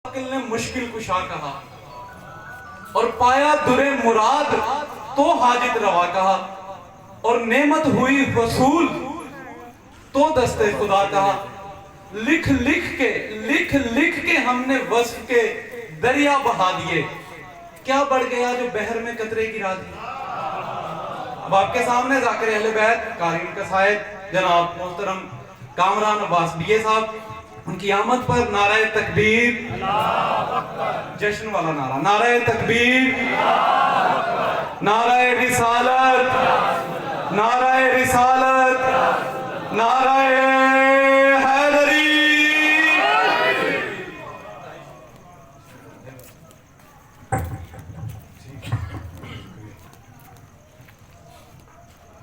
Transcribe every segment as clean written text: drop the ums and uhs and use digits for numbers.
عاقل نے مشکل کشا کہا اور پایا درے مراد تو حاجت روا کہا اور نعمت ہوئی وصول تو دستے خدا کہا. لکھ لکھ کے ہم نے وصف کے دریا بہا دیے, کیا بڑھ گیا جو بحر میں قطرے گرا دیے. اب آپ کے سامنے ذاکر اہل بیت قاری قصائد جناب محترم کامران عباس بیے صاحب, ان کی آمد پر نعرہ تکبیر, جشن والا نعرہ, نعرہ تکبیر, نعرہ رسالت, نعرہ رسالت, نعرہ حیدری.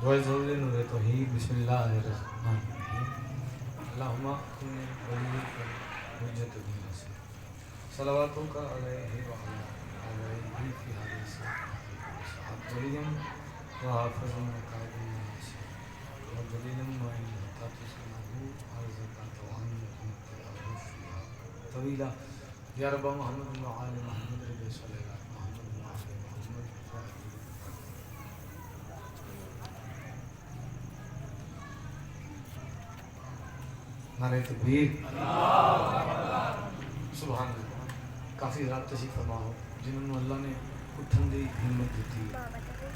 دعائے ضرور نور توحید. بسم اللہ الرحمن الرحیم. اللہم کن ولی حجت ابن نصر صلواتوں کا علیہ وعلیہ فی حدیث صحاب ولیم و حافظ مقابل نصر و دلیلم و این حتات سنہو عرضت وعن مقتلہ فیہا طویلہ. یا رب محمد و آل محمد رضی صلی اللہ محمد و آل محمد. نعرہ تکبیر. سبحان اللہ. کافی رات تشریف فرما ہو جنہوں نے اللہ نے اٹھن دی ہمت دیتی ہے,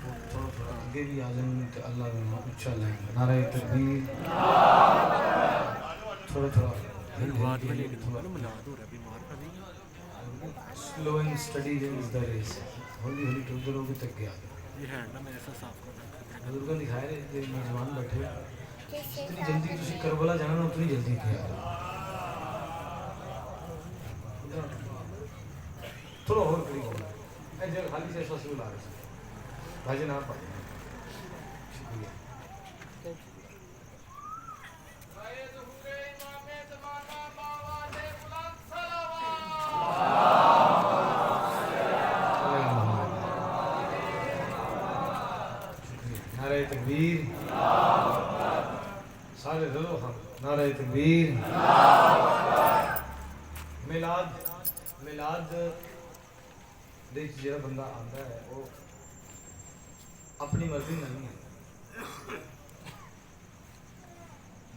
وہ تھوڑا تھوڑا آگے بھی آ جائیں تو اللہ نے اچھا لائیں گے. نعرہ تکبیر. تھوڑا تھوڑا slow and steady wins the race. ہولی ہولی ٹلتے رہو گے تک کے آگے. بزرگوں دکھائے رہے نوجوان بیٹھے, اتنی جلدی تسی کربلا جانا نا اتنی جلدی کیا تھوڑا اور قریب ہوگا. اے جگہ خالی سے ایسا سول آ رہے ہیں بھائی جان آپ آئیں. شکریہ. نعرہ تکبیر. سارے ضرور ہم نعرہ تکبیر. میلاد دیکھ جڑا بندہ آتا ہے وہ اپنی مرضی نہیں ہے.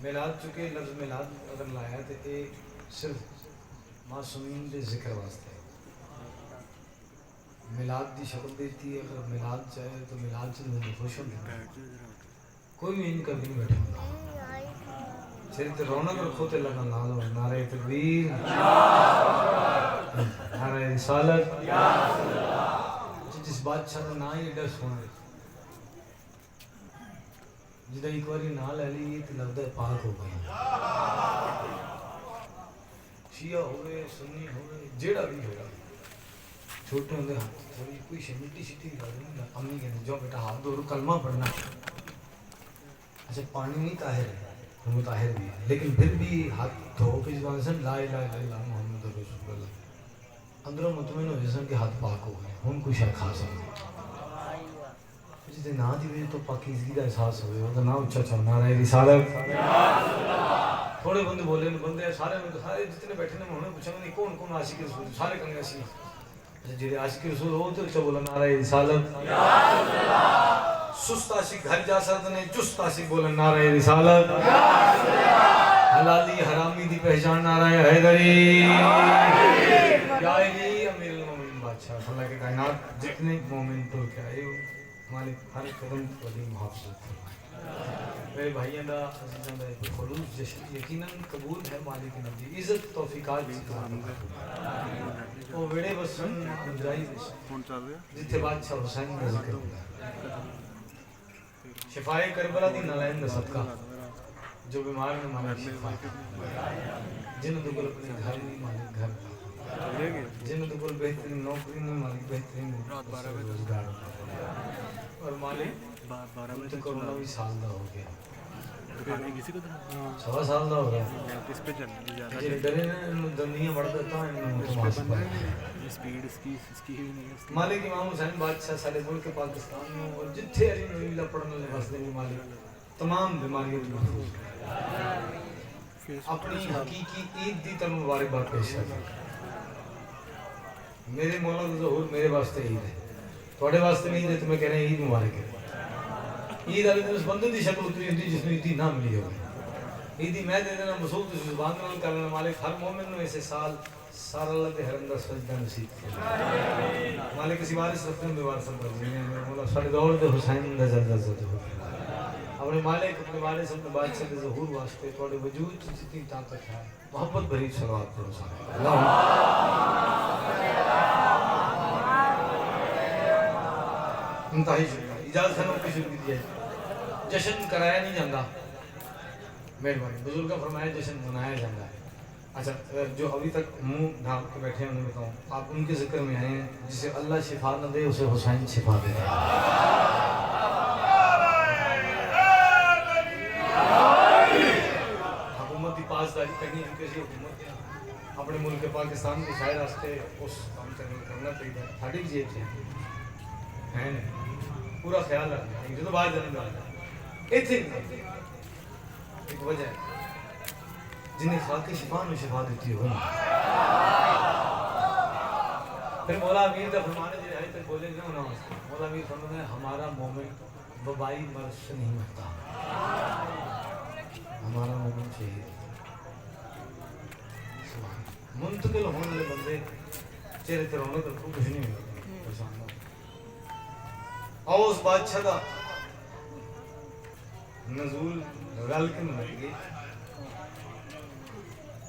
میلاد چکے لفظ میلاد اگر لایا تو یہ صرف معصومین دے ذکر واسطے ہے. میلاد دی شکل دیتی ہے. اگر میلاد چاہے تو میلاد سے مجھے خوش ہوتا ہے. کوئی بھی ان کا بھی نہیں بیٹھا ہوتا. شریف رونق رکھو تے لگا نالو. نعرہ تکبیر. نعرہ رسالت. جس بادشاہ کا نام ہی ایڈا سونا ہے, جدا ایک باری نام لے لی تو لگتا ہے پاک ہو گئی. شیعہ ہوئے سنی ہوئے جیڑا بھی ہوگا, چھوٹے ہوندے ہاتھ تھوڑی کوئی مٹی شٹی لگا امی کہنے جو بیٹا ہاتھ دو کلمہ پڑھنا. اچھا پانی نہیں طاہر ہے, مطاہر بھی ہے, لیکن پھر بھی ہاتھ دھو کے زبان سے لا الہ الا اللہ محمد رسول اللہ اندروں مطمئن ہو جیسا کہ ہاتھ پاک ہو گئے. ہم کچھ ہے خاص ہوگا جس دے نا دی وجہ تو پاکیزگی کا احساس ہوئے. وہ تو نا اچھا اچھا. نعرہ رسالت. تھوڑے بندے بولے بندے سارے جتنے بیٹھے نے انہوں نے پوچھا نہیں کون کون عاشق رسول, سارے کہیں اسی. جی عاشق رسول ہو تو اچھا بولا نعرہ رسالت. سست عاشق گھر جا سکتے نہیں, چست عاشق بولا نعرہ رسالت. حلالی حرامی دی پہچان نعرہ حیدری. یا علی امیر المومنین بادشاہ صلی اللہ کے کائنات جتنے مومن تو کیا ہے مالک ہر قدم ولی محافظت فرمائے. میرے بھائیوں دا عزیزاں دا ایک خلوص جشن یقیناً قبول ہے مالک نبی. عزت توفیقات وہ ویڑے بسن انجائی بسن جتھے بادشاہ حسین کا ذکر ہوگا. شفائے کربلا دی نالین دا صدقہ جو بیمار میں مالک شفائے, جنہوں دکل اپنے گھر میں مالک گھر, جنہوں دکل بہترین نوکری میں مالک بہترین روزگار, اور مالک انتو کرونا بھی سال دا ہو گیا, 6 سال دا ہو گیا. جی ڈرے نے دنیا بڑھ دیتا ہے انہوں متماسب ہے. مالک امام حسین بادشاہ سالے ملک پاکستان میں اور جتھے علی نویلہ پڑھنے لے بس دیں مالک تمام بیماریوں کی محفوظ اپنی حقیقی عید دی تر مبارک بات پیش کرتا. میرے مولا کا ظہور میرے واسطے عید ہے، تھوڑے واسطے نہیں ہے، تو میں کہہ رہا ہوں عید مبارک ہے۔ عید والے دن اس بندے کی شکل اتری ہوتی جس نے عیدی نہ ملی ہوگی، عیدی میں دے دینا مسعود اس زبان نال کرنا مالک ہر مومن نو ایسے سال سارا اللہ کے حرم دا سجدہ نصیب کرے، مالک کسی وارث رکھنے میں وارث پر جنہیں میرے مولا ساڑے دور دے حسین دا زردہ زدہ ہو اپنے مالک اپنے وارث اپنے بادشاہ کے ظہور واسطے تھوڑے وجود جتنی طاقت ہے محبت بھری صلوات پڑھو سارے اللہم انتہائی شکریہ، اجازت ہے کی شکریہ دیا ہے۔ جشن کرایا نہیں جاندہ، مہربانی بزرگاں فرمایا جشن منایا جاندہ ہے۔ اچھا جو ابھی تک منہ ڈھانپ کے بیٹھے ہیں انہیں بتاؤں آپ ان کے ذکر میں آئے ہیں جسے اللہ شفا نہ دے اسے حسین شفا دے دے۔ حکومت کی پاسداری کرنی ہے کسی حکومت نے اپنے ملک پاکستان کے شاید راستے اس کام کرنا چاہیے، ساڑھی جیب سے ہے نہیں پورا خیال رکھنا ہے جو تو باہر جانے والا ایک وجہ ہے جنہیں خاک شفا میں شفا دیتی ہو۔ پھر مولا امیر کا فرمانے جو آئے تک بولے گا مولا امیر فرمانے ہیں ہمارا مومن وبائی مرض سے نہیں مرتا، ہمارا مومن شہید منتقل ہونے والے بندے چہرے تے رونق رکھو کچھ نہیں ہوگا پریشان ہو۔ آؤ اس بادشاہ دا نزول رل کے ملے گی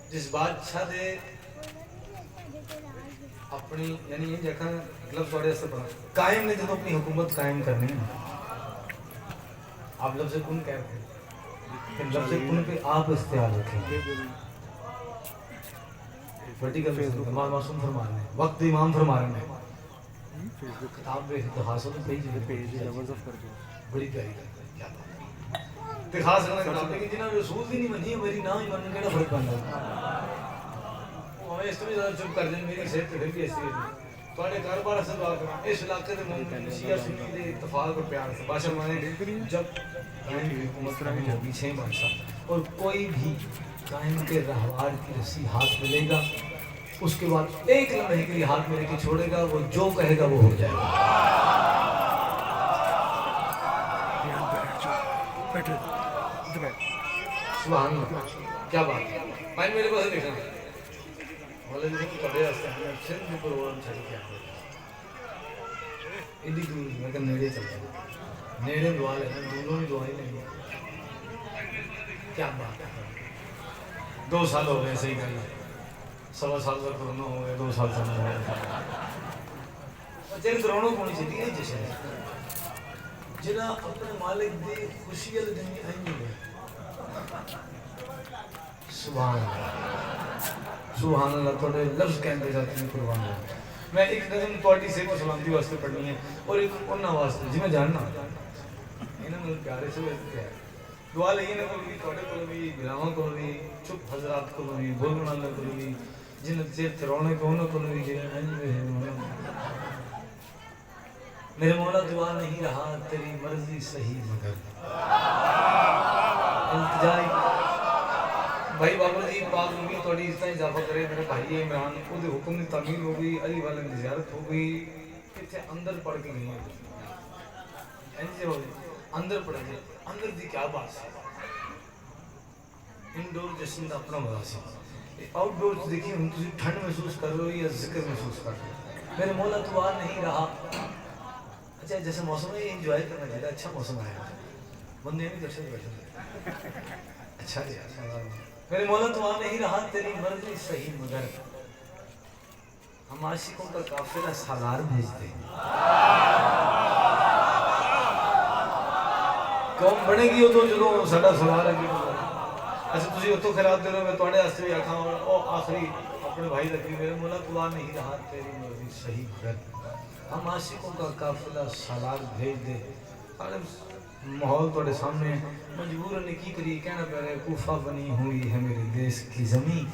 جس بادشاہ دے اپنی یعنی یہ جگہ لفظ بڑے سے پڑھا قائم نے جب اپنی حکومت قائم کرنی ہے آپ لفظ کن کہتے ہیں کہ لفظ کن پہ آپ استعار رکھیں ورٹیکل امام معصوم فرما رہے ہیں وقت امام فرما رہے ہیں کتاب بے اتحاس ہوتا پیج بڑی پیاری کرتے ہیں کیا بات اتحاس کرنا کتاب لیکن جنہاں رسول بھی نہیں منی ہے میری نام ہی مننے کیڑا فرق بنتا ہے وہ ہمیں اس تو بھی زیادہ چپ کر دیں میری صحت پھر بھی ایسی ہے تھوڑے کاروبار سے دعا کرنا اس علاقے کے مومن شیعہ سنی دے اتفاق اور پیار سے بادشاہ مانے جب قائم کی حکومت کرنی ہوگی 6 بادشاہ اور کوئی بھی قائم کے رہوار کی رسی ہاتھ میں لے گا اس کے بعد ایک لمحے کے لیے ہاتھ میں لے کے چھوڑے گا وہ جو کہے گا وہ ہو جائے گا۔ سبحان اللہ کیا بات ہے بھائی میرے پاس دیکھنا مولا جی کو پڑھے راستے ہیں صرف بھی پروگرام چھڑ کے آتے ادھی دور میں کہ نیڑے چلتے ہیں نیڑے دعا لینا دونوں میں دعا ہی نہیں کیا بات ہے 2 سال ہو گئے صحیح کرنا 1.25 سال کا کرونا ہو گیا 2 سال سے نہیں ہو گیا جن کرونا کونی چاہتی ہے جشن جنہاں اپنے مالک دے خوشی والے دن میں آئیں گے سبحان اللہ سبحان اللہ تھوڑے لفظ کہنے جاتے ہیں قربان اللہ میں ایک نظم توڑی سے کو سلامتی واسطے پڑھنی ہے اور ایک انہا واسطے جی میں جاننا انہاں میں پیارے سے ویسے ہے دعا لئیے نہ کوئی توڑے کو بھی گراواں کو بھی چپ حضرات کو بھی بولنا اللہ کو بھی جن سے ترونے کو انہوں کو بھی میرے مولا دعا نہیں رہا تیری مرضی صحیح مگر التجائی بھائی بابا جی پاک نبی توڑی اس طرح اضافہ کرے میرے بھائی عمران کو دے حکم نے تعمیل ہو گئی علی والے نے زیارت ہو گئی کتھے اندر پڑھ کے نہیں ہوئی ایسے ہو گئی اندر پڑھ گئے اندر دی کیا بات ہے انڈور جشن دا اپنا مزہ سی آؤٹ ڈور دیکھیں ہم تجھے ٹھنڈ محسوس کر رہے ہو یا ذکر محسوس کر رہے ہو میرے مولا تو آ نہیں رہا اچھا جیسے موسم ہے یہ انجوائے کرنا چاہیے اچھا موسم آیا بندے نہیں درشن بیٹھے اچھا جی میرے مولا تو آ نہیں رہا تیری مرضی صحیح مگر ہم عاشقوں کا قافلہ سالار بھیجتے ہیں قوم بڑھے گی تو جدو ساڈا سالار ہے اچھا تسی اتو خیرات دے رہے ہو میں تواڈے واسطے بھی آکھاں او آخری اپنے بھائی رکھی میرے مولا تو آ نہیں رہا تیری مرضی صحیح مگر ہم عاشقوں کا قافلہ سالار بھیج دے ماحول تھوڑے سامنے مجبور نے کی کری کہنا پہ رہے کوفہ بنی ہوئی ہے میرے دیس کی زمین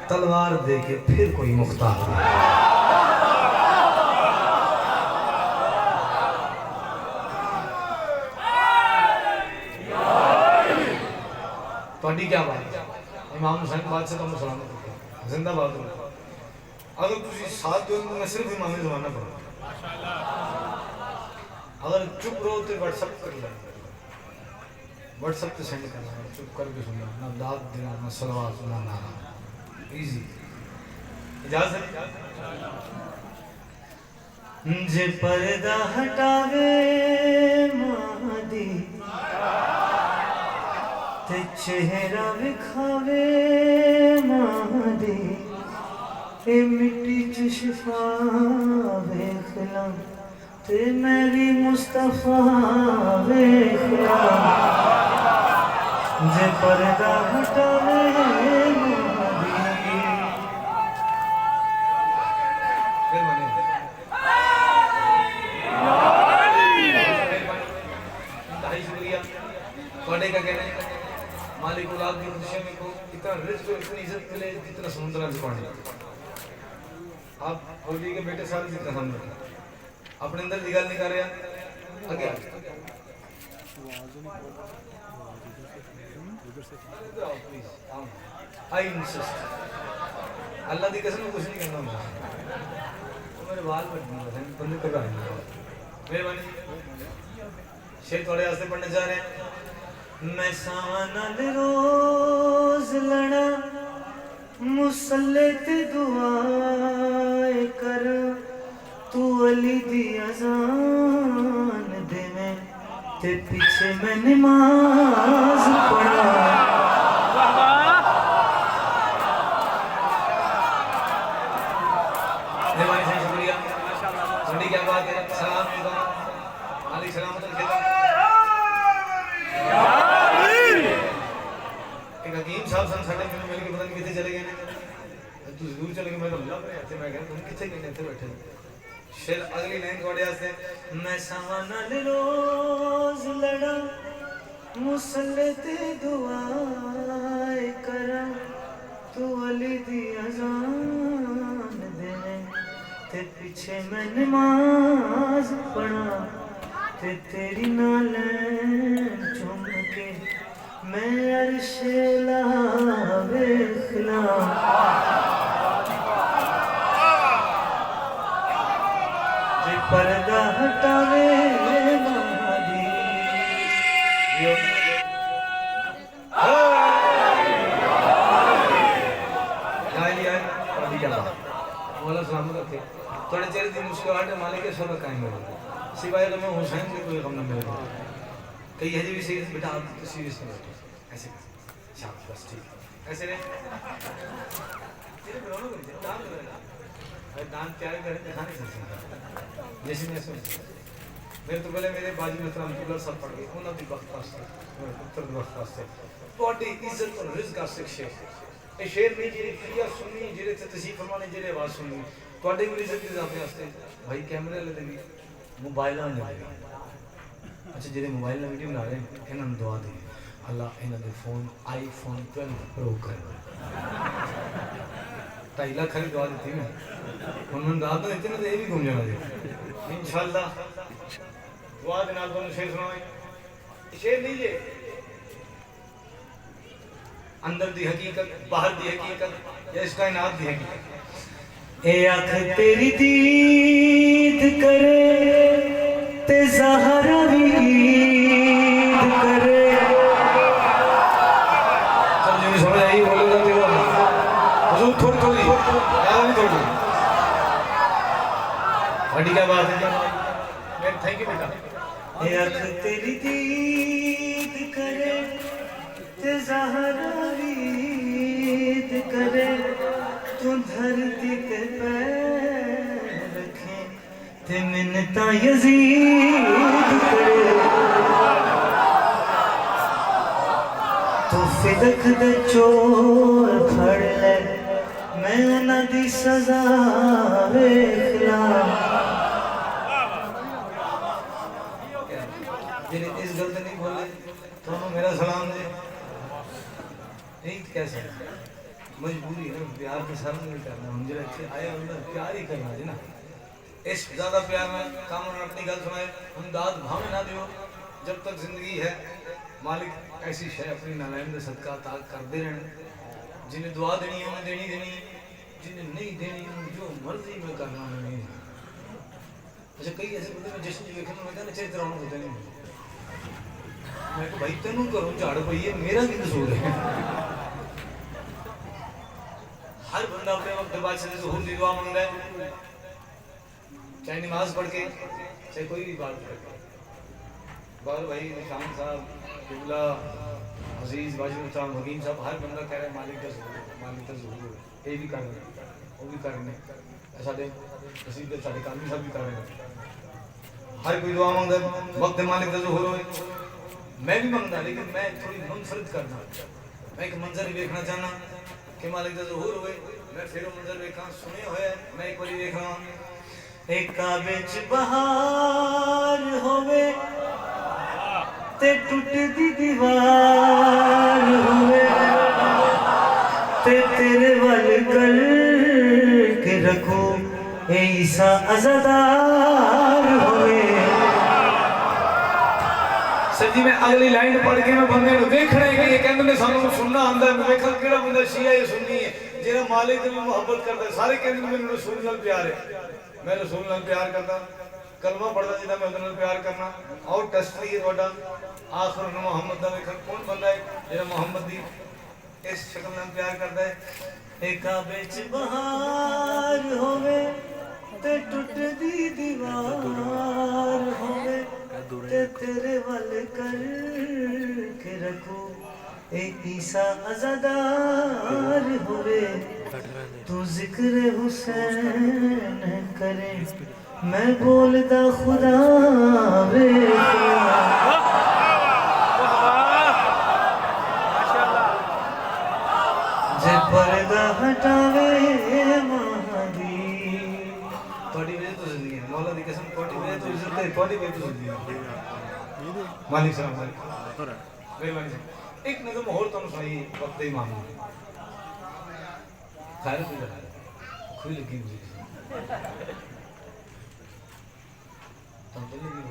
تلوار دے کے پھر کوئی مختار دے تو کیا بات ہے امام حسین بات سے تو ہم سلامت ہوتے ہیں زندہ بات ہوتے ہیں اگر تسی ساتھ دو تو میں صرف امام زمانہ پڑھوں اگر چپ رہو تو واٹس اپ کر لیں واٹس اپ پہ سینڈ کرنا چپ کر کے سننا نہ داد دینا نہ صلوات نہ نعرہ ایزی اجازت جے پردہ ہٹاوے مہدی تے چہرہ بکھاوے مہدی اے مٹی چ شفا ویکھ لاں تے میں بھی مصطفیٰ ویکھ لاں جے پردہ ہٹاوے کا کہنا ہے مالک اولاد کی خوشی میں کو اتنا رزق اور اتنی عزت ملے جتنا سمندر میں پانی آپ ہولی کے بیٹے ساتھ جتنا سمندر اپنے اندر نگال نہیں کر رہے ہیں آگے آئی انسسٹ اللہ دی قسم میں کچھ نہیں کرنا ہوں تو میرے بال بٹنے ہیں بندے کو آئیں میرے بانی شیر تھوڑے آستے پڑھنے جا رہے ہیں میں سامان روز لڑا مسلط دعائے کر تو علی دی اذان دے میں تے پیچھے میں نماز پڑھا مہربانی سے شکریہ ٹھنڈی کیا بات ہے سلام علیکم علیہ سلامت الخطاب ایک حکیم صاحب سن ساڑھے میں مل کے پتہ نہیں کتے چلے گئے ہیں تو ضرور چلے گئے میں تو اللہ پر آتے میں کہا تم کتے گئے ہیں بیٹھے شیر اگلی لائن کوڑے آستے میں سامان روز لڑا مسلط دعائے کرا تو علی دی اذان دے تے پیچھے میں نماز پڑھا تے تیری نالین چوم کے میں عرش لا ویکھلا جے پردہ ہٹاوے مہدی مولا سلامت رکھے تھوڑے چہرے دی مسکراہٹ مالک صبر قائم ہو سوائے تو میں حسین کے کوئی غم نہ ملے کئی ہے جی بھی سیریس بیٹا آپ تو سیریس نہ بیٹھو ایسے شاپ بس ٹھیک ایسے رہے تیرے بلونوں کو نہیں دان لگا اگر دان پیارے کریں دکھا نہیں سکتا جیسے میں ایسے میرے تو بلے میرے باجی محترم اللہ سب پڑھ گئے انہوں نے وقت پاستے میرے پتر بھی وقت پاستے توڑی عزت اور رزق کا سکشے اے شیر نہیں جیرے فیہ سنی جیرے تتصیف فرمانے جیرے آواز سنی توڑی بھی عزت کی ذاتے ہستے بھائی کیمرے لے دے بھی موبائل آن جائے اچھا جیرے موبائل نہ ویڈیو بنا رہے ہیں انہوں نے دعا دی اللہ انہوں نے فون آئی فون 12 پرو کر 2.5 لاکھ دعا دیتی میں انہوں نے دعا تو دیتے نا تو یہ بھی گھوم جانا دے انشاءاللہ دعا دینا تو شیر سنائیں شیر لیجئے اندر دی حقیقت باہر دی حقیقت یا اس کائنات دی حقیقت اے آنکھ تیری دید کرے تے زہرا بھی عید کرے چل جو بھی سمجھ آئی بولے گا دیو حضور تھوڑی تھوڑی یاد بھی تھوڑی بڑی کیا بات ہے میرے تھینک یو بیٹا اے آنکھ تیری دید کرے تے زہرا بھی عید کرے تو دھرتی تے پیر رکھیں تے منتا یزید کرے تو فدق دے چور پھڑ لے میں انہاں دی سزا ویکھ لاں جنہیں اس گلد نہیں بولے تو انہوں میرا سلام دے عید کیسا ہے مجبوری ہے پیار کے ساتھ نہیں کرنا ہم جو اچھے آئے اندر پیار ہی کرنا ہے نا اس زیادہ پیار میں کام انہوں اپنی گل سنائے ہم داد بھاوے نہ دیو جب تک زندگی ہے مالک ایسی شے اپنی نالائن دے صدقہ عطا کر دے رہنے جنہیں دعا دینی ہے انہیں دینی جنہیں نہیں دینی جو مرضی میں کرنا نہیں. اچھا کئی ایسے بندے میں جشن جو دیکھنا میں کہنا چاہیے تراؤں ہوتا نہیں. میں کہ بھائی تینوں کروں جھاڑ پئی ہے میرا کی قصور ہے. ہر بندہ اپنے وقت بعد سے ظہور دی دعا مانگتا ہے, چاہے نماز پڑھ کے چاہے کوئی بھی بات کر کے. بار بھائی نشان صاحب قبلہ عزیز واجب صاحب حکیم صاحب ہر بندہ کہہ رہا ہے مالک کا ظہور ہے, مالک کا ظہور ہے. یہ بھی کر رہے ہیں وہ بھی کر رہے ہیں, سارے نصیب سارے کامی صاحب بھی کر رہے ہیں. ہر کوئی دعا مانگتا ہے وقت مالک کا ظہور ہوئے. میں بھی مانگتا لیکن میں تھوڑی منفرد کرنا, میں ایک منظر ہی دیکھنا چاہنا کہ مالک کا ظہور ہوئے. میں پھر وہ منظر دیکھا سنے ہوئے میں ایک باری دیکھ رہا ہوں. ایک کعبے چ بہار ہوئے تے ٹوٹ دی دیوار ہوئے تے تیرے وال کر کے رکھو اے عیسیٰ عزادار ہوئے. سر جی میں اگلی لائن پڑھ کے میں بندے نو دیکھنا ہے کہ یہ کہندے نے سانوں سننا آندا ہے. میں دیکھا کیڑا بندہ شیعہ یا سنی ہے جڑا مالک دی محبت کردا ہے. سارے کہندے نے رسول نال پیار ہے, میں رسول نال پیار کردا, کلمہ پڑھدا جدا میں اودے نال پیار کرنا. اور ٹیسٹ لیے تہاڈا آخر نو محمد دا ویکھا کون بندہ ہے جڑا محمد دی اس شکل نال پیار کردا ہے. ایک کعبے چ بہار ہوے تے ٹوٹ دی دیوار ہوے تے تیرے ول کر کے رکھو اے عیسیٰ عزادار ہوے. تو ذکر حسین کرے میں بولدا خدا وے. جے پردہ ہٹاوے مہدی تھوڑی وجہ تو زندگی ہے, مولا دی قسم تھوڑی وجہ تو عزت ہے, تھوڑی وجہ تو زندگی ہے. مالک صاحب مہربانی صاحب ایک نظم اور تم سنائی وقت امام نے خیر تو جا کھوئی لگی مجھے تم تو لگی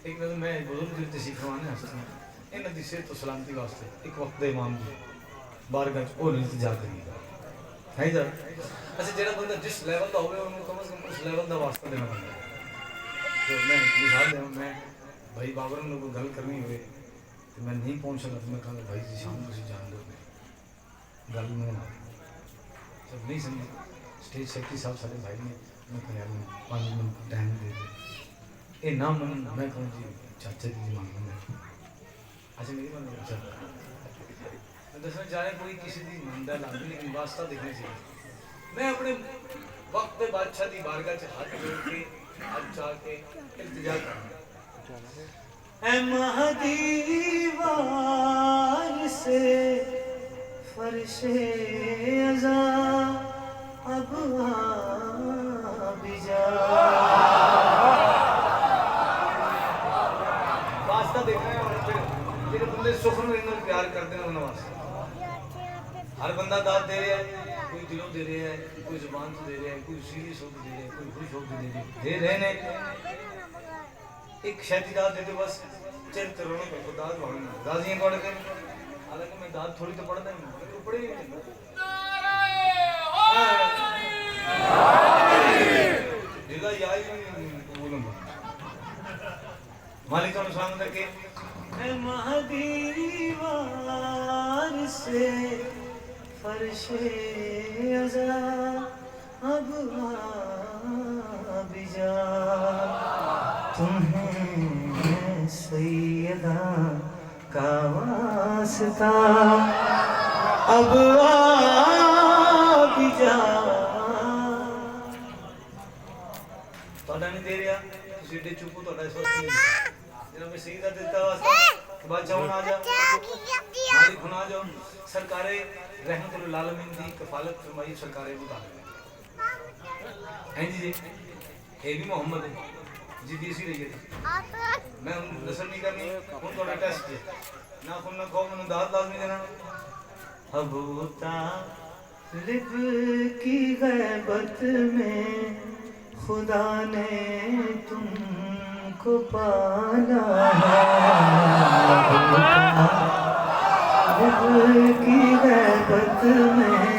ایک نظم میں بزرگ دلتے سیکھوانے ہستے ہیں ان دی صحت و سلامتی واسطے ایک وقت امام دی بارگاہ اور التجا کریے ہے جا. اچھا جڑا بندہ جس لیول دا ہوئے انہوں کم از کم اس لیول دا واسطہ دینا بندہ ہے. تو میں مثال دوں, میں بھائی بابر نے کوئی گل کرنی ہوئے تو میں نہیں پہنچ سکتا تو میں کہا بھائی جی شام کو جان دو گل میں جب نہیں سمجھ اسٹیج سیکٹری صاحب سارے بھائی نے میں کہا یار 5 منٹ ٹائم دے دے یہ نہ من میں کہوں جی چاچا جی مانگوں میں اچھا میری من اچھا میں دسنا چاہے کوئی کسی دی مندہ لاندی لیکن واسطہ دیکھنے چاہیے. میں اپنے وقت بادشاہ دی بارگاہ سے ہاتھ جوڑ کے ہاتھ چاہ کے التجا کرنا اے مہدی وار سے فرش ازا اب بجا. واسطہ دیکھنا ہے اور جڑے بندے سخن انہوں پیار کرتے ہیں انہوں واسطہ. ہر بندہ داد دے رہا ہے, کوئی دلوں دے رہا ہے, کوئی زبان سے دے رہا ہے, کوئی سیریس ہو کے دے رہا ہے, کوئی خوش ہو کے دے رہے ہیں. ایک شہدی داد دیتے بس چل ترونے پر خود داد بھاگنا دادیاں پڑھ کے حالانکہ میں داد تھوڑی تو پڑھتا ہوں تو پڑھے ہی نہیں جلہ یائی قبول ہوں. مالک کا نسلام کر کے اے مہدی وار سے فرش ازا اب بجا. تمہیں سیدہ کا واسطہ اب بجا. توڑا نہیں دے رہا تسی ایڈے چوپو توڑا اس وقت نہیں جنہوں میں سیدہ دیتا واسطہ بادشاہ ہونا آ جاؤ مالک ہونا آ جاؤ. سرکار رحمت العالمین دی کفالت فرمائی سرکار مطالب ہیں جی یہ بھی محمد ہے جی دیسی رہی ہے. میں نصر نہیں کرنی ہوں توڑا ٹیسٹ ہے نہ خون نہ خوف نہ داد لازمی دینا. ابو طالب کی غیبت میں خدا نے تم کو پالا ہے. ابو طالب کی غیبت میں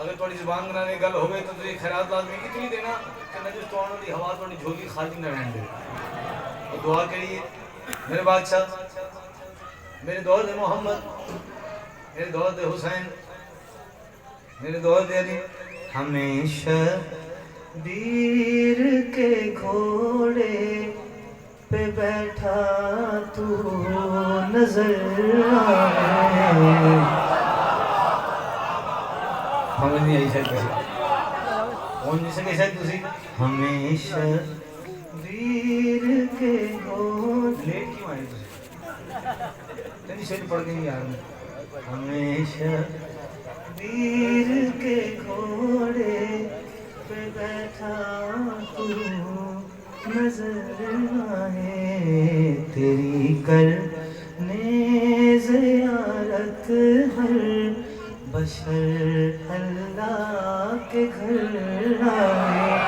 اگر تھوڑی زبان بنانے گل ہوئے تو تجھے خیرات لازمی اتنی دینا کہ نجس تو آنے والی ہوا تھوڑی جھولی خالی نہ رہن دے. اور دعا کریے میرے بادشاہ، میرے دور دے محمد، میرے دور دے حسین، میرے دور دے علی. ہمیشہ دیر کے گھوڑے پہ بیٹھا تو نظر آئے. سمجھ نہیں آئی شاید کسی کون نہیں سکے شاید تسی. ہمیشہ دیر کے گھوڑے لیٹ کیوں آئے تسی؟ تینی شاید پڑھ کے نہیں آ رہے. ہمیشہ دیر کے گھوڑے پہ بیٹھا تو نظر آئے. تیری کرنے زیارت ہر بشر اللہ کے گھر آئے.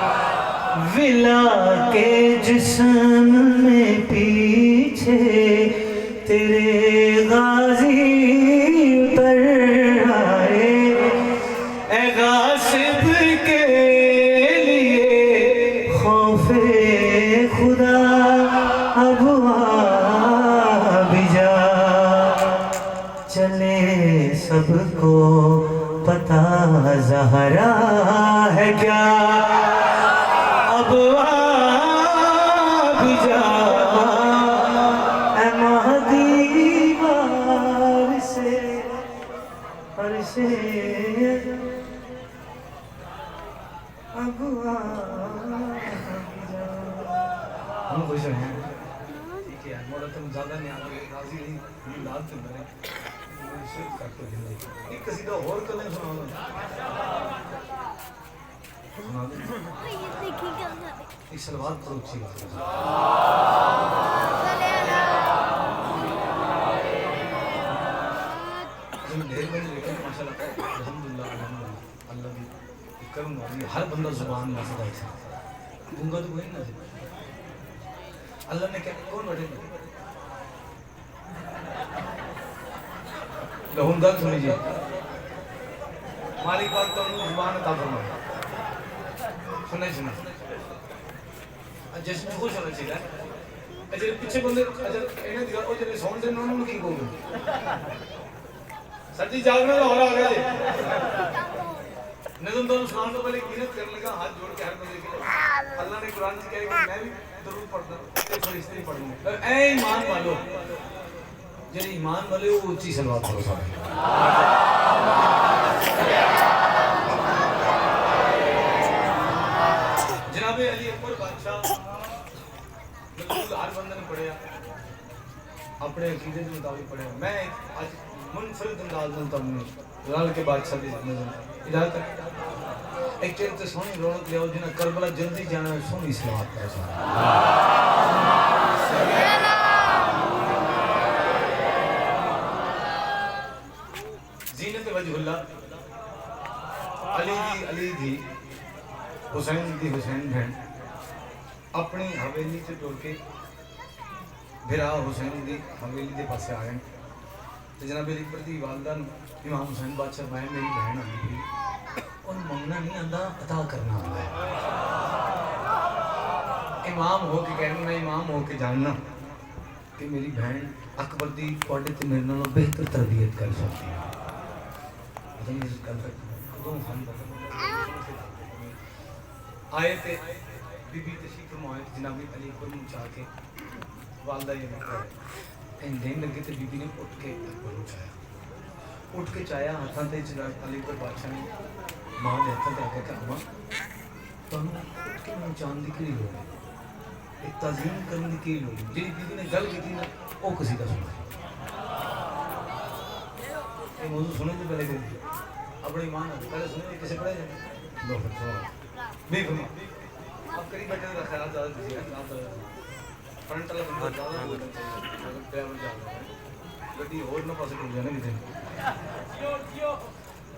ولا کے جسم میں پیچھے تیرے غازی اتر آئے. اے غاصب کے لیے خوف خدا اب آ بھی جا. چلے سب کو پتہ زہرا ہے کیا، اب آ بھی جا. اے مہدی بار سے عرش اب آ بھی جا. ہم خوش ہیں ٹھیک ہے. مولا تم زیادہ نہیں آگے راضی نہیں یہ لال تم بنے شرک کرتے ہیں. ایک قصیدہ اور کلیں سنا دو سنا دو. ایک سلوات پڑھو اچھی بات ہے. ڈھیر بن لیکن ماشاء اللہ الحمدللہ الحمدللہ اللہ کی کرم والی ہر بندہ زبان میں سے بیٹھا. گونگا تو کوئی نہ اللہ نے کیا کون بیٹھے لہم دل سنی جی. مالک پاک تو انہوں زبان عطا فرمائے. سننا ہی سننا جس میں خوش ہونا چاہیے. اجھے پیچھے بندے اجھے انہیں دکھا وہ جنہیں سون دے انہوں نے کی کہوں گے سر جی جاگنا تو ہو رہا آگا جی. نظم تو سنان تو پہلے قیمت کرنے لگا ہاتھ جوڑ کے ہر بندے کے. اللہ نے قرآن سے کہا کہ میں بھی درود پڑھتا ہوں ایک فرشتے ہی پڑھوں گا. اے ایمان والو جنہیں ایمان والے وہ اونچی سلوات پڑھو سارے. جناب علی اکبر بادشاہ بالکل ہر بندے نے پڑھیا اپنے عقیدے کے مطابق پڑھیا. میں آج منفرد انداز میں تم رل کے بادشاہ کی نظم اجازت ایک چیز تے سونی رونق لیاؤ جنہیں کربلا جلدی جانا ہے سونی سلوات پڑھو سارے. زینت وجہ اللہ علی دی حسین دی حسین بہن اپنی حویلی سے ٹور کے بھرا حسین دی حویلی دے پاسے آ گئے. تو جناب علی اکبر دی والدہ امام حسین بادشاہ میں میری بہن آئی تھی اور منگنا نہیں آتا عطا کرنا آتا ہے. امام ہو کے کہنا میں امام ہو کے جاننا کہ میری بہن اکبر دی پوڑے تے میرے نالوں بہتر تربیت کر سکتی ہے. آئے تھے بی بی تشریف فرمائے جناب علی اکبر نے چاہ کے والدہ یہ کہہ رہے ہیں دین لگے تو بی بی نے اٹھ کے اکبر اٹھایا. اٹھ کے چاہیا ہاتھاں تے جناب علی اکبر بادشاہ نے ماں دے ہاتھاں تے آ کے کہ اماں تانوں اٹھ کے میں چاند دی کری لوگ ایک تعظیم کرنے دی کی لوگ جی بی بی نے گل کی تھی نا وہ کسی کا سنا. یہ موضوع سنے تو پہلے کہ اپنی ماں نے پہلے سنے کسے پڑھے جائے دو پھر سنا بھی فرما آپ قریب بیٹھے تو خیالات زیادہ دیجیے آپ فرنٹ والا بندہ زیادہ بولنا چاہیے ڈرائیور زیادہ ہے گڈی اور نہ پاسے ٹوٹ جانا کسی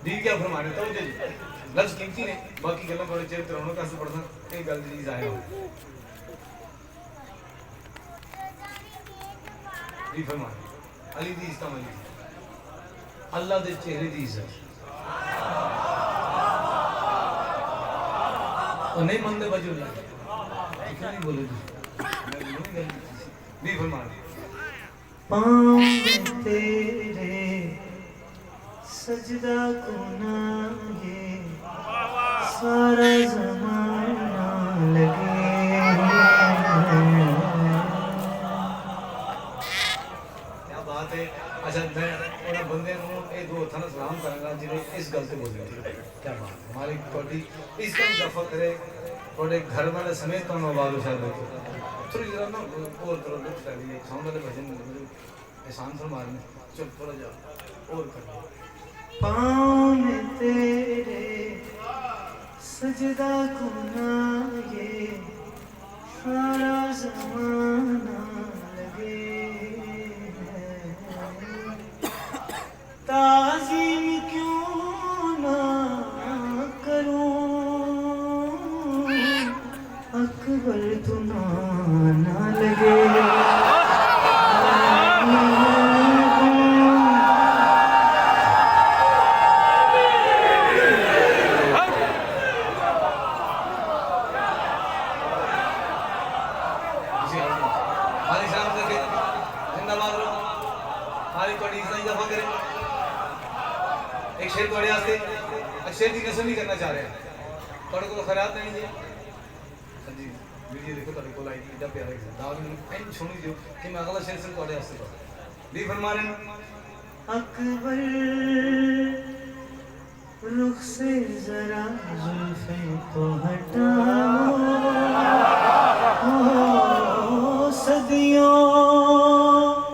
دی کیا فرما رہے تو جی لفظ قیمتی نے باقی گلا تھوڑے چیر ترونوں کا سے پڑھنا ایک گل دی ضائع ہو دی فرما علی دی عزت علی اللہ دے چہرے دی عزت اور نہیں مندے بجو لگے کیوں نہیں بولے بھی فرما پاؤں تیرے سجدہ گنا یہ سارا زمانہ لگے کیا بات ہے اچھا میں انہاں بندے کو یہ دو ہتھاں نال سلام کراں گا جنہیں اس گل تے بولے کیا بات ہے مالک تہاڈی اس گل دفع کرے تہاڈے گھر والے سمیت تانوں آواز اچھا دے تھوڑی ذرا نا اور کرو لطف کر لیے ساؤنڈ والے بھجن احسان فرما رہے ہیں چل تھوڑا جا اور کر پاؤں میں تیرے سجدہ گنا یہ سارا زمانہ لگے تعظیم کیوں نہ کروں اکبر تو نہ لگے ایک شیر توڑے آستے شیر کی قسم نہیں کرنا چاہ رہے ہیں توڑے کو خیرات نہیں جی جی ویڈیو دیکھو توڑے کو لائٹ ایڈا پیارا ہے دعوت میں این چھوڑی دیو کہ میں اگلا شیر سے توڑے آستے پڑھا بھی فرما رہے ہیں اکبر رخ سے ذرا زلفیں تو ہٹاؤ صدیوں کی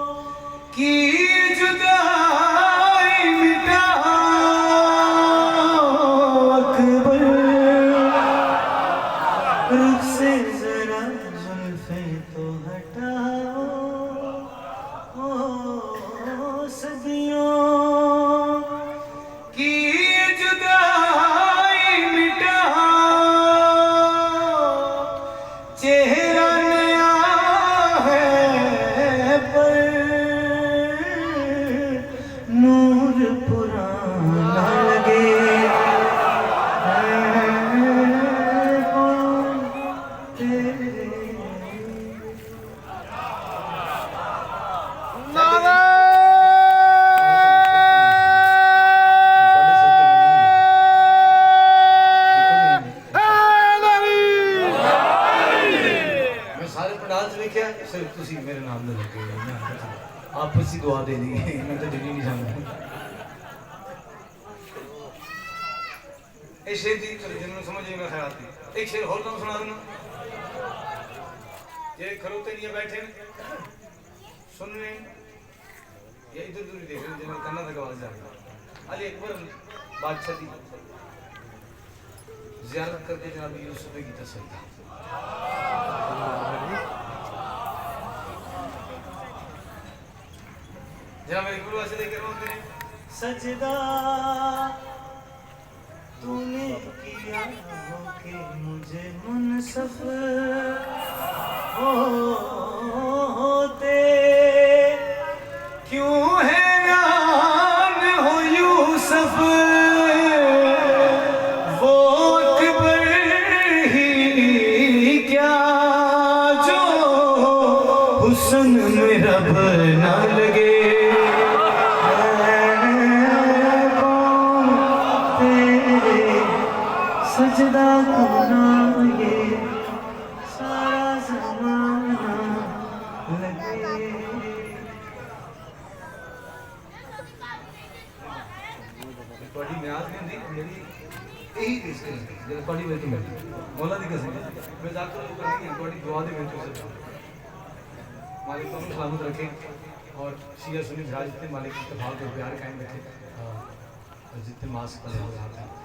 میرے نام دے لگے آپ اسی دعا دے دی میں تو دلی نہیں جانا ایک شیر دی جنہوں سمجھے میں خیال تھی ایک شیر اور کام سنا دینا یہ کھروتے نہیں بیٹھے سن رہے ہیں یہ ادھر دور دیکھ رہے ہیں جنہوں کرنا تھا آواز جا رہا علی اکبر بادشاہ دی زیارت کرتے جناب یوسف کی تصویر جناب میری گروہ سے دیکھ رہا ہوں سجدہ تو نے کیا ہو کہ مجھے منصف ہوتے کیوں ہے نام ہو یوسف وہ اکبر ہی کیا جو حسن میں رب نہ لگے سجدہ کرنا یہ سارا زمانہ لگے پڑھی نیاز نہیں دی میری یہی دیس کے جب پڑھی میں تو میں مولا دی قسم میں ذات کو کرنی ہے پڑھی دعا دے میں تو سے مالک کو سلامت رکھے اور شیعہ سنی بھائی جتنے مالک اتفاق اور پیار قائم رکھے اور جتنے ماسک پڑے ہوئے آتے ہیں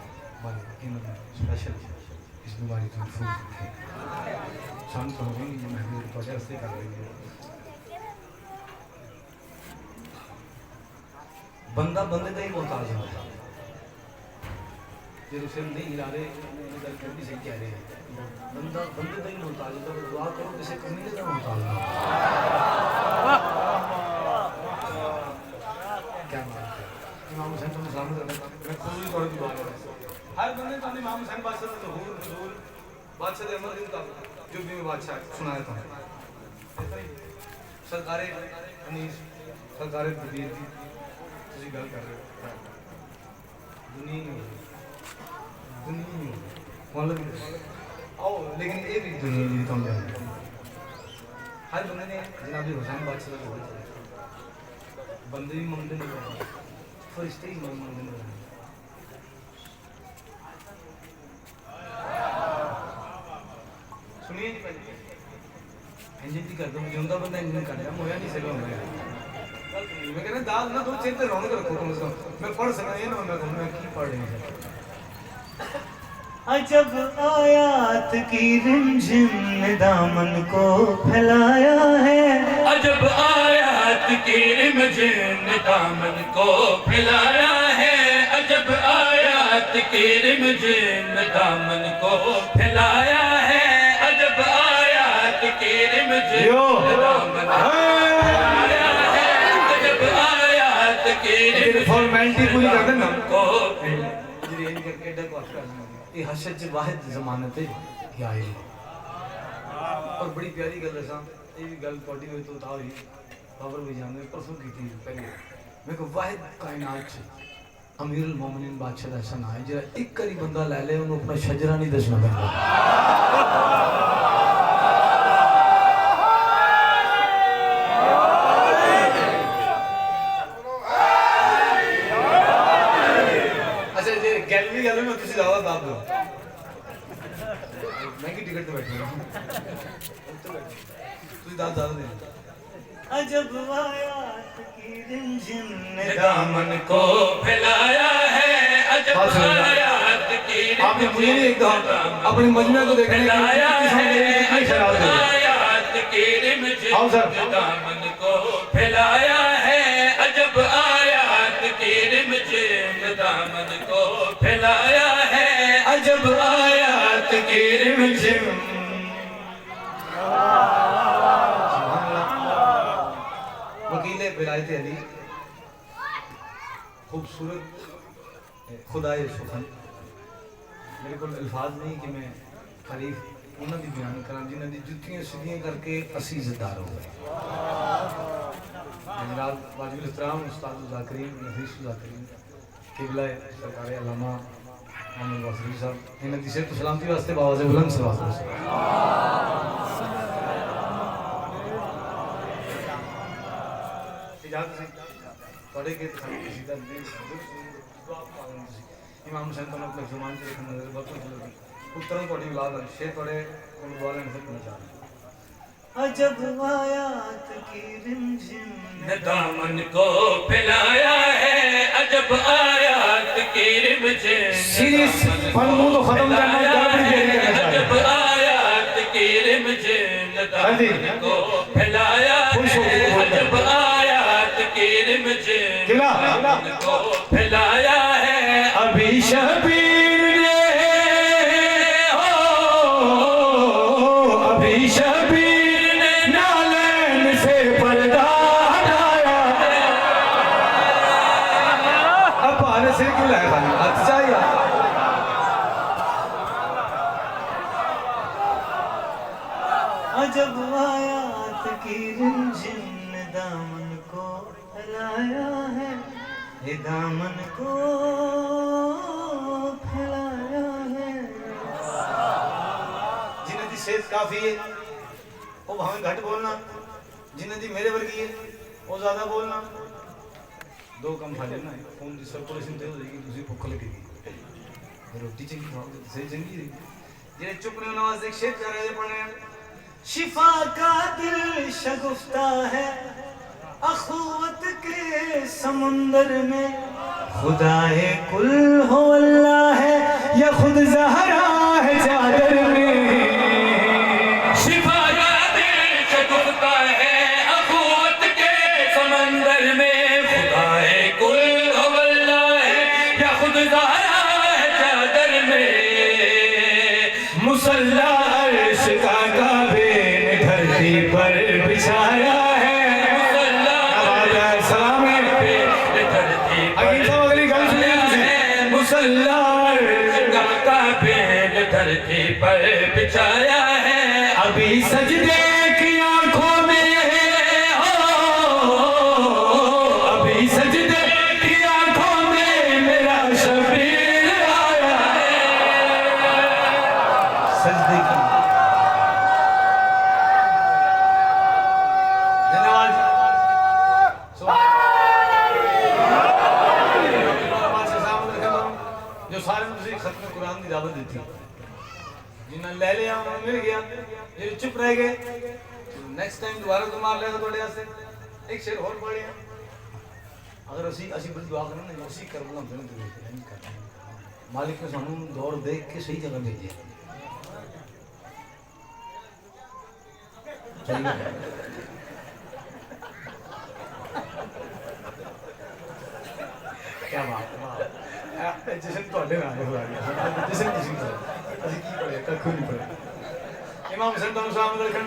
سپیشل اس بیماری کو محفوظ رکھیں شان تو ہوگی جو محبوب پڑھے رستے کر رہی ہے بندہ بندے کا ہی محتاج ہوتا ہے یہ اسے نہیں ہلا رہے ادھر کر بھی صحیح کہہ رہے ہیں بندہ بندے کا ہی محتاج ہوتا ہے دعا کرو کسی کمیلے کا محتاج ہوتا ہے کیا بات ہے امام حسین تو سلامت رکھنا میں خود بھی طور کی دعا کر رہا ہوں ہر بندے تو امام حسین بادشاہ سے ظہور حضور بادشاہ احمد دن کا جو بھی میں بادشاہ سنا دیتا ہوں سرکار انیس سرکار دبیر کی تسی گل کر رہے ہو دنیا نہیں مولوی آؤ لیکن یہ بھی دنیا جی تم جانے ہر بندے نے جناب حسین بادشاہ کا بول بندے بھی منگتے نہیں فرشتے ہی منگتے نہیں سنیے جی پہلے انجن کی کر دو مجھے اندہ بندہ انجن کر دیا مویا نہیں سکا میں کہنا دال نہ دو چیر تے رونق رکھو کم سے کم میں پڑھ سکا یہ نہ میں کی پڑھ رہی ہوں عجب آیات کی رمجم نے دامن کو پھیلایا ہے عجب آیات کی رمجم نے دامن کو پھیلایا ہے عجب آیات کی رمجم نے دامن کو پھیلایا ہے عجب آیات کی رمجم نے دامن کو پھیلایا ہے عجب آیات کی فارمیلٹی پوری کر دینا کو جی یہ کر کے ڈک واش کرنا یہ حشر چ واحد ضمانت ہے کیا ہے اور بڑی پیاری گل ہے یہ بھی گل پارٹی ہوئی تو تھا ہوئی خبر بھی جانے پرسوں کی تھی پہلے میں کو واحد کائنات چ امیر المومنین بادشاہ دا ایسا نہ ہے جڑا ایک کری بندہ لے لے انہوں اپنا شجرہ نہیں دسنا پہنگا اچھا جی گیلری گل میں تسی زیادہ داب دو میں کی ٹکٹ تے بیٹھے ہوں تسی داب زیادہ دیں عجب آیات کی رمجم نے دامن کو پھیلایا ہے عجب آیات کی آپ نے مجھے نہیں ایک دام اپنی مجمع کو دیکھنے کے پھیلایا ہے خیال عجب کریں آیات کی آؤ رمجم سر نے دامن کو پھیلایا ہے عجب آیات کی رمجم نے دامن کو پھیلایا ہے عجب آیات کی رمجم وکیل ولایت علی خوبصورت خدائے سخن میرے کو الفاظ نہیں کہ میں تعریف انہوں نے بیان کرا جنہوں نے جتیاں سدیاں کر کے اسی عزتدار ہو گئے جنرال واجب الاحترام استاد ذاکرین نفیس ذاکرین قبلہ سرکار علامہ محمد واصفی صاحب انہوں نے صحت و سلامتی واسطے باواز بلند سلوات رسول اجازت سے پڑھے کے سیدھا دین امام حسین تو اپنے زمان سے رکھنے نظر بہت کچھ لگی اتروں کو اولاد ہے شیر پڑھے ان والے نے خود چاہ عجب آیات کی رمجم نے دامن کو پھیلایا ہے عجب آیات کی رمجم سیریس پڑھوں تو ختم کرنا عجب آیات کی رمجم نے دامن کو پھیلایا ہے عجب آیات کی رمجم نے دامن کو پھیلایا ہے ابھی شبیر نے ابھی شبیر نے نالین سے پردہ ہٹایا اب پہانے سے کیوں لائے خالی ہاتھ چاہیے عجب آیات کی رمجم نے دامن کو پھیلایا ہے یہ دامن کو پھیلایا ہے جنہیں دی صحت کافی ہے وہ بھاویں گھٹ بولنا جنہیں دی میرے ورگی ہے وہ زیادہ بولنا دو کم کھا لینا ہے خون دی سرکولیشن تیز ہو جائے گی دوسری بھوک لگے گی روٹی چنگی کھاؤ گے صحیح چنگی رہے گی جنہیں چپ نے نواز ایک شیخ کر رہے پڑھنے ہیں شفا کا دل شگفتہ ہے اخوت کے سمندر میں خدائے کل ہو اللہ ہے یا خود زہرا ہے چادر میں شفا کا دل شگفتہ ہے اخوت کے سمندر میں خدائے کل ہو اللہ ہے یا خود زہرا ہے چادر میں مسلح عرش کا کعبے نے دھرتی پر بچھایا ہے دھرتی پر بچھایا ہے ابھی سجدے کی آنکھوں میں ابھی سجدے کی آنکھوں میں میرا شبیر آیا ہے سجدے کی دھنیواد جو سارے مجھے ختم قرآن کی دعوت دیتی جنہاں لے لیا انہوں مل گیا یہ چپ رہ گئے نیکسٹ ٹائم دوبارہ تمہار لے گا توڑے آسے ایک شیر اور پڑھے ہیں اگر اسی بڑی دعا کرنا ہے اسی کربلا ہم سے دیتے ہیں مالک نے سانوں دور دیکھ کے صحیح جگہ بھیجے کیا بات ہے جسم تو اڈے میں آنے ہوا گیا جسم کسی کو اسی کی پڑھے ککھو نہیں پڑھے امام حسن تو سلام علیکم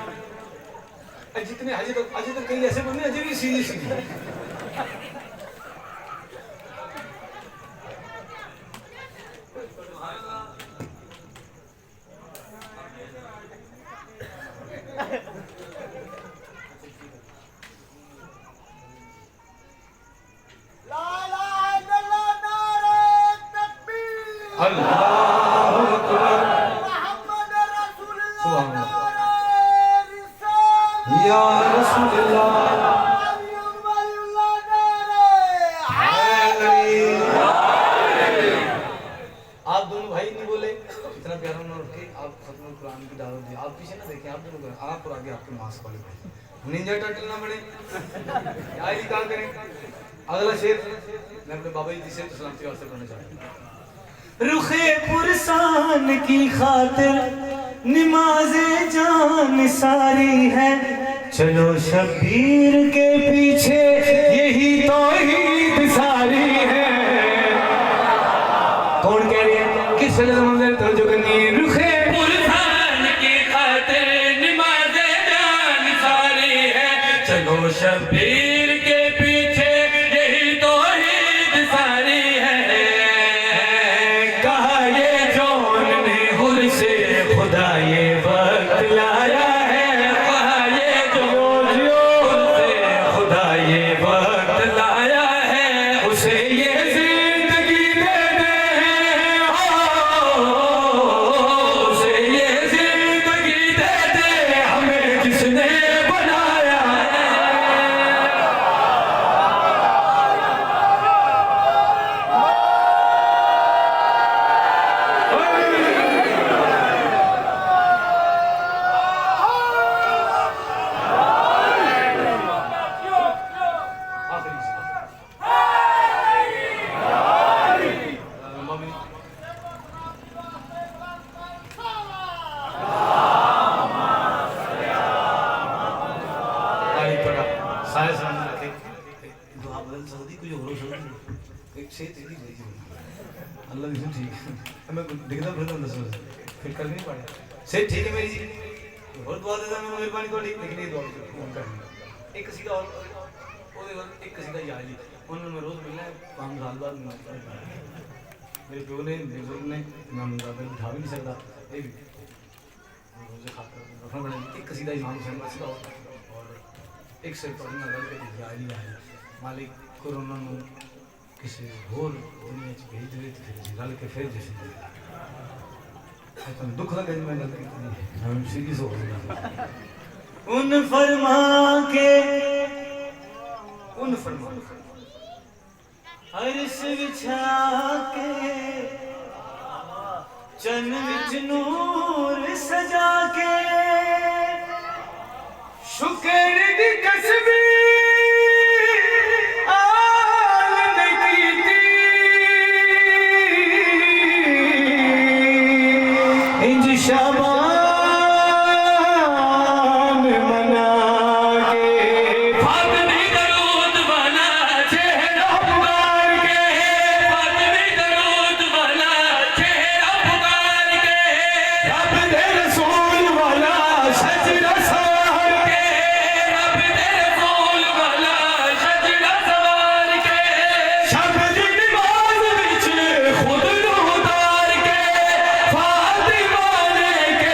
جتنے حجی تک کئی ایسے بندے اجے بھی سیدھی سیدھی نینجا ٹرٹل نہ بنے کیا ہی کام کریں اگلا شیر میں اپنے بابا جی سے سلامتی واسطے پڑھنا چاہتا ہوں رخ پرسان کی خاطر نماز جان ساری ہے چلو شبیر کے پیچھے یہی توحید ساری ہے کون کہہ رہی ہے کس وجہ سے منظر توجہ کرنی ہے رخ پرسان کی خاطر نماز جان ساری ہے چلو شبیر کے پیچھے یہی توحید ساری ہے کہا یہ جون نے حر سے خدا یہ وقت لایا ہے کہا یہ جون حر سے خدا یہ وقت لایا ہے اسے یہ زندگی دے دے اسے یہ زندگی دے دے ہمیں جس نے بنایا ہے آخری سے مامی آئی پڑا سائے سامنے رکھے دعا بدل سکتی کوئی اور ہو سکتی ایک شیط ایک ہی اللہ دیکھو ٹھیک ہمیں دکھتا بھرتا ہوں دسو پھر کر نہیں پڑے شیط ٹھیک ہے میری جی اور دعا دیتا میں مہربانی کو ٹھیک لیکن یہ دعا کرنی ایک قصیدہ اور ایک قصیدہ یہ آئی انہوں نے روز ملنا ہے 5 سال بعد میرے پیو نے بزرگ نے امام دادر اٹھا بھی نہیں سکتا یہ بھی روزے خاطر رکھنا پڑے ایک قصیدہ امام حسین واسطہ اور ایک سے پڑھنا گل کے جاری آئی مالک کورونا نو کسی اور دنیا چ بھیج دے تے پھر گل کے پھر جس تم دکھ لگے میں گل کی ہم سیریس ہو گئی ان فرما کے عرش بچھا کے چن وچ نور سجا کے شکر دی تسبیح آل نے کیتی انج شابان منا کے فاطمی درود والا چہرہ پکار کے فاطمی درود والا چہرہ پکار کے رب دے رسول والا سجدہ سوار کے رب دے رسول والا سجدہ سوار کے شب دی نماز وچ خود نو اتار کے فاطمہ نے کے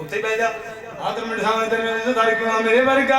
ਉੱਥੇ ਬਹਿ ਜਾ ਆਦਰ ਮਿਠਾਵੇਂ ਤੇਰੇ ਮੇਰੇ ਇਜ਼ਤਦਾਰ ਕਿਉਂ ਮੇਰੇ ਵਰਗਾ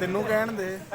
ਤੈਨੂੰ ਕਹਿਣ ਦੇ